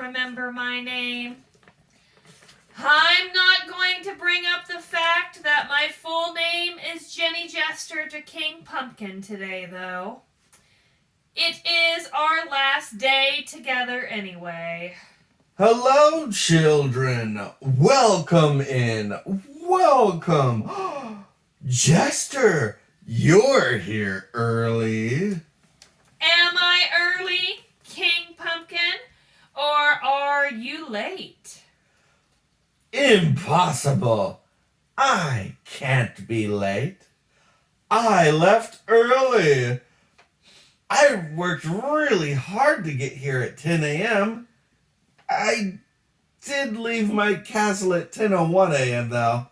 remember my name. I'm not going to bring up the fact that my full name is Jenny Jester to King Pumpkin today, though. It is our last day together anyway. Hello, children. Welcome in. Welcome. Jester, you're here early. Am I early, King Pumpkin, or are you late? Impossible. I can't be late. I left early. I worked really hard to get here at 10 a.m. I did leave my castle at 10:01 a.m. though.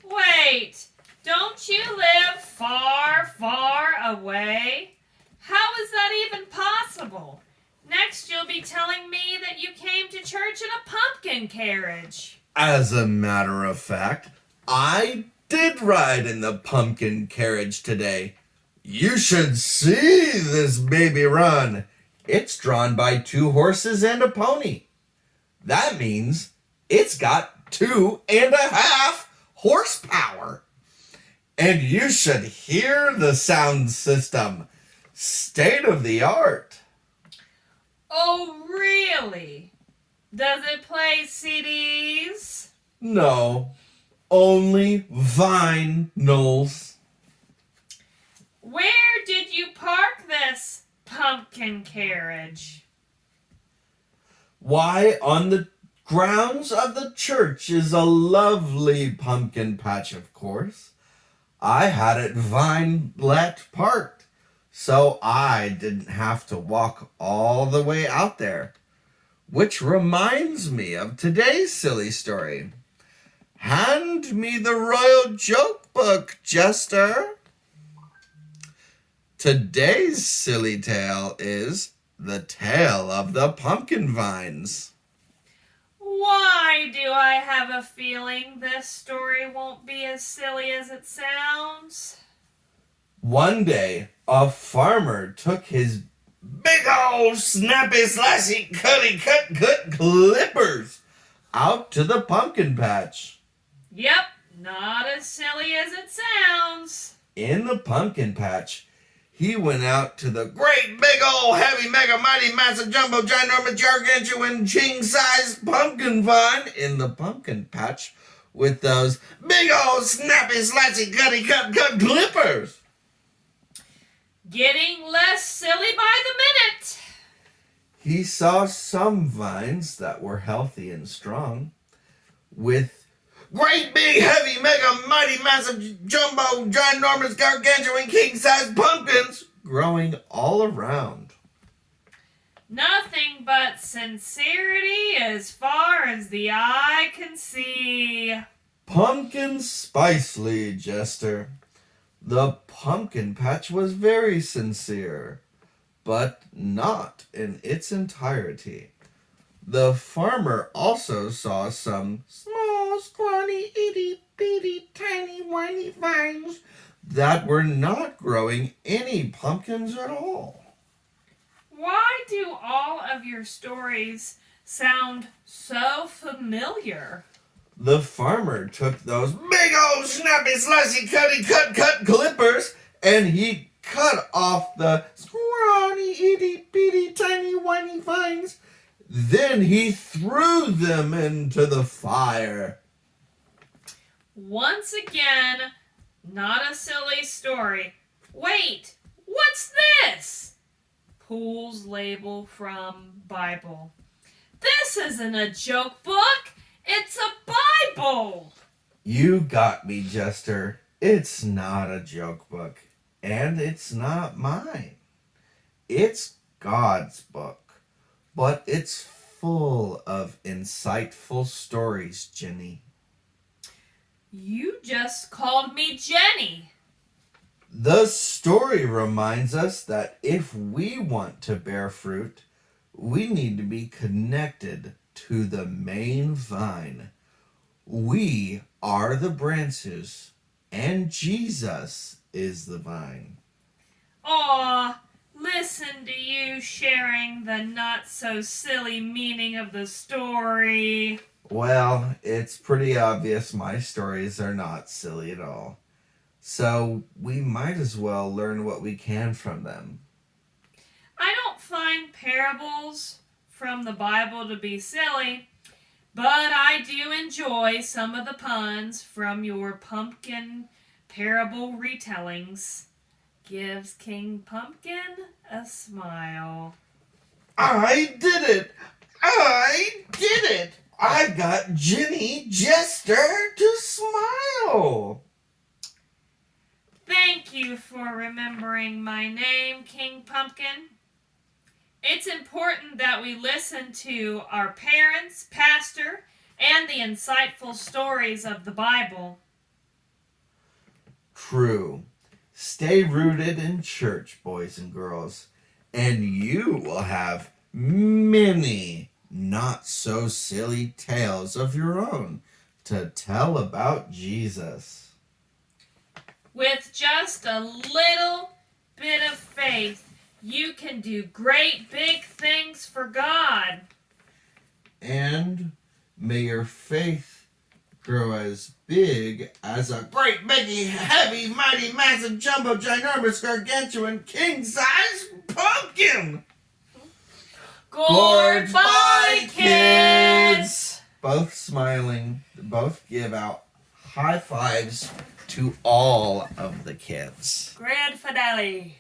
Wait, don't you live far, far away? How is that even possible? Next, you'll be telling me that you came to church in a pumpkin carriage. As a matter of fact, I did ride in the pumpkin carriage today. You should see this baby run. It's drawn by 2 horses and a pony. That means it's got 2.5 horsepower. And you should hear the sound system. State of the art. Oh, really? Does it play CDs? No, only vinyls. Where did you park this pumpkin carriage? Why, on the grounds of the church is a lovely pumpkin patch, of course. I had it vine-let parked, so I didn't have to walk all the way out there. Which reminds me of today's silly story. Hand me the royal joke book, Jester. Today's silly tale is The Tale of the Pumpkin Vines. Why do I have a feeling this story won't be as silly as it sounds? One day, a farmer took his big old snappy slashy cut clippers out to the pumpkin patch. Yep, not as silly as it sounds. In the pumpkin patch, he went out to the great big old heavy mega mighty massive jumbo ginormous gargantuan king size pumpkin vine in the pumpkin patch with those big old snappy slashy cut clippers. Getting less silly by the minute. He saw some vines that were healthy and strong, with great big heavy mega mighty massive jumbo ginormous gargantuan king size pumpkins growing all around. Nothing but sincerity as far as the eye can see. Pumpkin spicely, Jester. The pumpkin patch was very sincere, but not in its entirety. The farmer also saw some small, scrawny, itty-bitty, tiny, whiny vines that were not growing any pumpkins at all. Why do all of your stories sound so familiar? The farmer took those big old snappy slicey cut clippers and he cut off the scrawny itty bitty tiny whiny vines. Then he threw them into the fire. Once again, not a silly story. Wait, what's this? Pool's label from Bible. This isn't a joke book. It's a Bible! You got me, Jester. It's not a joke book, and it's not mine. It's God's book, but it's full of insightful stories, Jenny. You just called me Jenny. The story reminds us that if we want to bear fruit, we need to be connected to the main vine. We are the branches, and Jesus is the vine. Aw, listen to you sharing the not so silly meaning of the story. Well, it's pretty obvious my stories are not silly at all. So we might as well learn what we can from them. I don't find parables from the Bible to be silly, but I do enjoy some of the puns from your pumpkin parable retellings. Gives King Pumpkin a smile. I did it! I did it! I got Jenny Jester to smile! Thank you for remembering my name, King Pumpkin. It's important that we listen to our parents, pastor, and the insightful stories of the Bible. True. Stay rooted in church, boys and girls, and you will have many not so silly tales of your own to tell about Jesus. With just a little bit of faith, you can do great big things for God. And may your faith grow as big as a great, big, heavy, mighty, massive, jumbo, ginormous, gargantuan, king-size pumpkin! Goodbye, kids! Both smiling, both give out high fives to all of the kids. Grand finale.